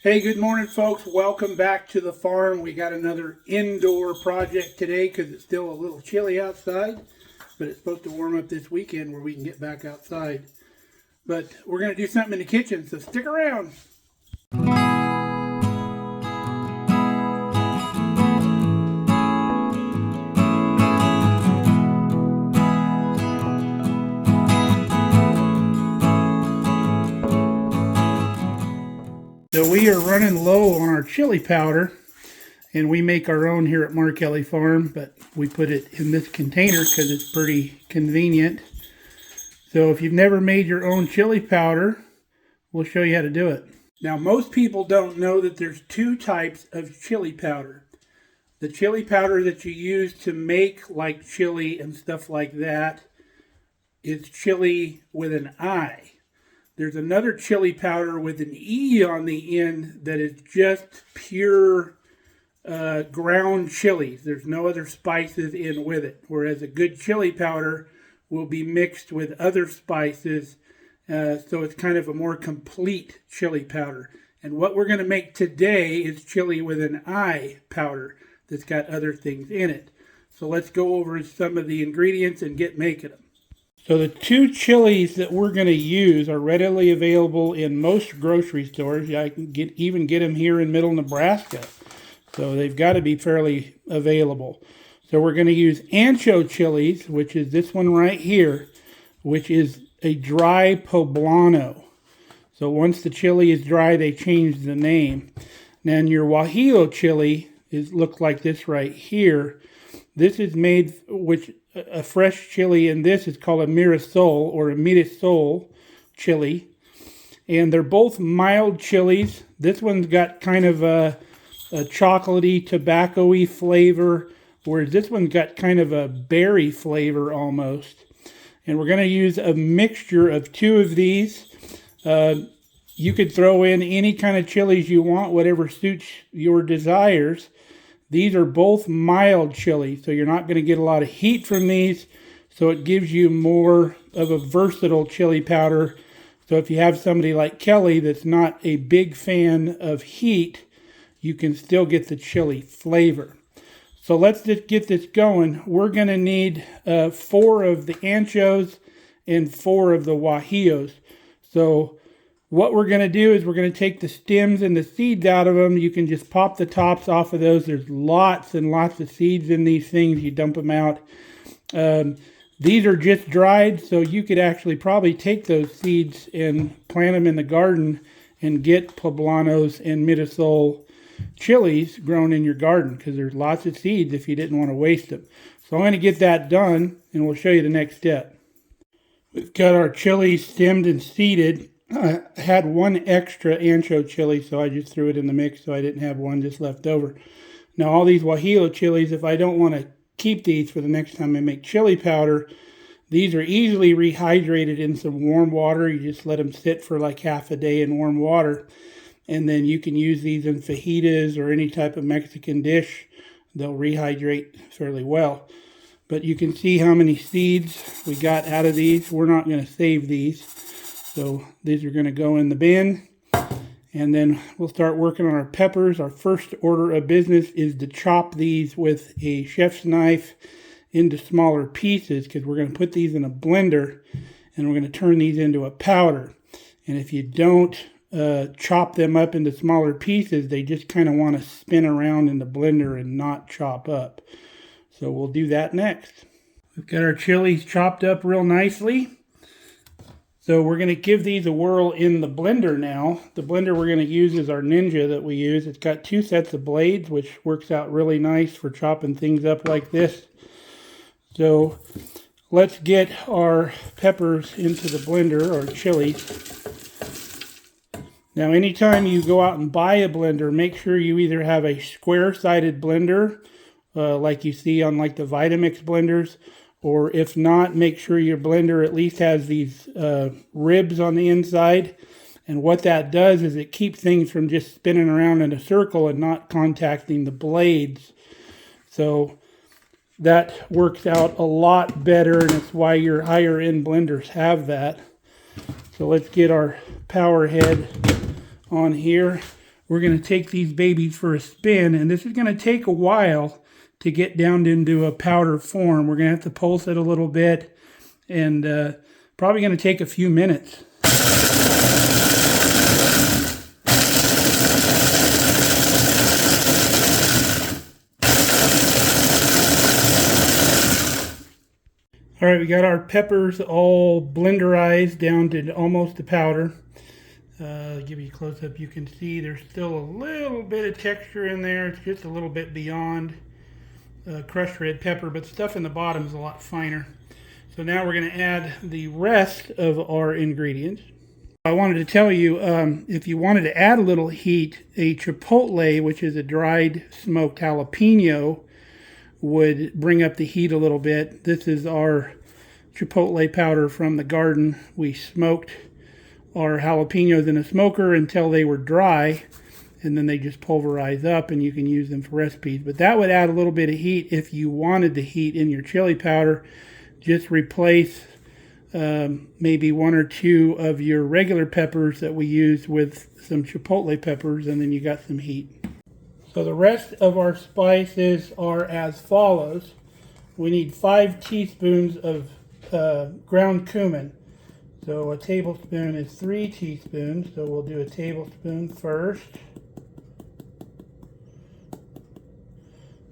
Hey, good morning, folks. Welcome back to the farm. We got another indoor project today because it's still a little chilly outside, but it's supposed to warm up this weekend where we can get back outside. But we're going to do something in the kitchen, so stick around. So we are running low on our chili powder, and we make our own here at Markelly Farm, but we put it in this container because it's pretty convenient. So if you've never made your own chili powder, we'll show you how to do it. Now, most people don't know that there's two types of chili powder. The chili powder that you use to make like chili and stuff like that is chili with an I. There's another chili powder with an E on the end that is just pure ground chilies. There's no other spices in with it. Whereas a good chili powder will be mixed with other spices. So it's kind of a more complete chili powder. And what we're going to make today is chili with an I powder that's got other things in it. So let's go over some of the ingredients and get making them. So the two chilies that we're going to use are readily available in most grocery stores. I can even get them here in Middle Nebraska. So they've got to be fairly available. So we're going to use ancho chilies, which is this one right here, which is a dry poblano. So once the chili is dry, they change the name. Then your guajillo chili looks like this right here. This is made, a fresh chili in this is called a mirasol or a mirasol chili. And they're both mild chilies. This one's got kind of a chocolatey, tobacco-y flavor, whereas this one's got kind of a berry flavor almost. And we're going to use a mixture of two of these. You could throw in any kind of chilies you want, whatever suits your desires. These are both mild chilies, so you're not going to get a lot of heat from these, so it gives you more of a versatile chili powder. So if you have somebody like Kelly that's not a big fan of heat, you can still get the chili flavor. So let's just get this going. We're going to need 4 of the anchos and 4 of the guajillos. So what we're going to do is we're going to take the stems and the seeds out of them. You can just pop the tops off of those. There's lots and lots of seeds in these things. You dump them out. These are just dried, so you could actually probably take those seeds and plant them in the garden and get poblanos and mirasol chilies grown in your garden because there's lots of seeds if you didn't want to waste them. So I'm going to get that done, and we'll show you the next step. We've got our chilies stemmed and seeded. I had 1 extra ancho chili, so I just threw it in the mix so I didn't have one just left over. Now all these guajillo chilies, if I don't want to keep these for the next time I make chili powder, these are easily rehydrated in some warm water. You just let them sit for like half a day in warm water, and then you can use these in fajitas or any type of Mexican dish. They'll rehydrate fairly well. But you can see how many seeds we got out of these. We're not going to save these. So these are going to go in the bin, and then we'll start working on our peppers. Our first order of business is to chop these with a chef's knife into smaller pieces because we're going to put these in a blender and we're going to turn these into a powder. And if you don't chop them up into smaller pieces, they just kind of want to spin around in the blender and not chop up. So we'll do that next. We've got our chilies chopped up real nicely. So we're going to give these a whirl in the blender now. The blender we're going to use is our Ninja that we use. It's got 2 sets of blades, which works out really nice for chopping things up like this. So let's get our peppers into the blender, or chilies. Now anytime you go out and buy a blender, make sure you either have a square-sided blender, like you see on like the Vitamix blenders, or if not, make sure your blender at least has these ribs on the inside. And what that does is it keeps things from just spinning around in a circle and not contacting the blades. So that works out a lot better, and it's why your higher end blenders have that. So let's get our power head on here. we're going to take these babies for a spin, and this is going to take a while to get down into a powder form. We're going to have to pulse it a little bit, and probably going to take a few minutes. All right, we got our peppers all blenderized down to almost the powder. Give you a close-up, you can see there's still a little bit of texture in there. It's just a little bit beyond crushed red pepper, but stuff in the bottom is a lot finer. So now we're going to add the rest of our ingredients. I wanted to tell you, if you wanted to add a little heat, a chipotle, which is a dried smoked jalapeno, would bring up the heat a little bit. This is our chipotle powder from the garden. We smoked our jalapenos in a smoker until they were dry, and then they just pulverize up, and you can use them for recipes. But that would add a little bit of heat if you wanted the heat in your chili powder. Just replace maybe 1 or 2 of your regular peppers that we use with some chipotle peppers, and then you got some heat. So the rest of our spices are as follows. We need 5 teaspoons of ground cumin. So a tablespoon is 3 teaspoons, so we'll do a tablespoon first.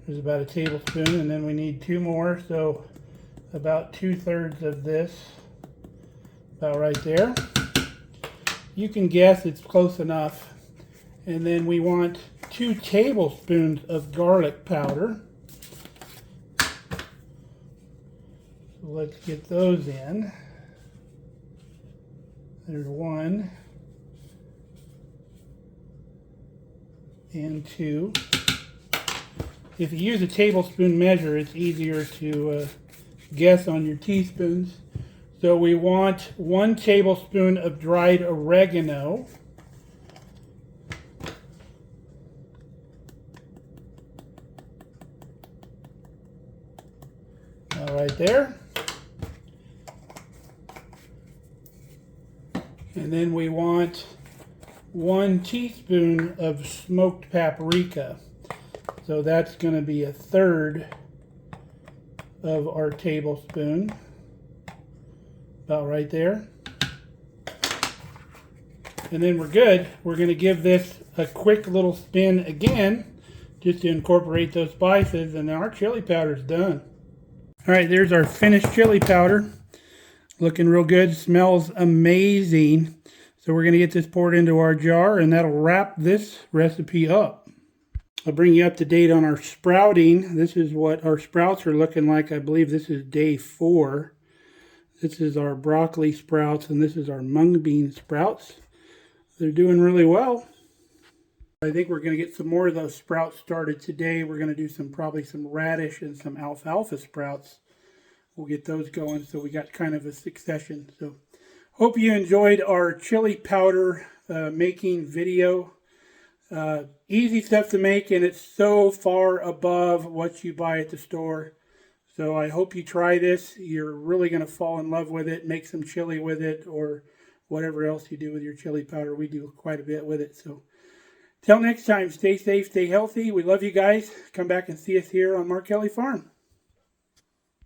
There's about a tablespoon, and then we need 2 more, so about 2/3 of this, about right there. You can guess it's close enough. And then we want 2 tablespoons of garlic powder. So let's get those in. There's 1 and 2. If you use a tablespoon measure, it's easier to guess on your teaspoons. So we want 1 tablespoon of dried oregano. Right there. And then we want 1 teaspoon of smoked paprika. So that's going to be 1/3 of our tablespoon. About right there. And then we're good. We're going to give this a quick little spin again, just to incorporate those spices, and then our chili powder's done. All right, there's our finished chili powder. Looking real good, smells amazing. So we're going to get this poured into our jar, and that'll wrap this recipe up. I'll bring you up to date on our sprouting. This is what our sprouts are looking like. I believe this is day 4. This is our broccoli sprouts, and this is our mung bean sprouts. They're doing really well. I think we're going to get some more of those sprouts started today. We're going to do probably some radish and some alfalfa sprouts. We'll get those going, so we got kind of a succession. So hope you enjoyed our chili powder making video. Easy stuff to make, and it's so far above what you buy at the store. So I hope you try this. You're really going to fall in love with it. Make some chili with it, or whatever else you do with your chili powder. We do quite a bit with it. So till next time, stay safe, stay healthy. We love you guys. Come back and see us here on Markelly Farm.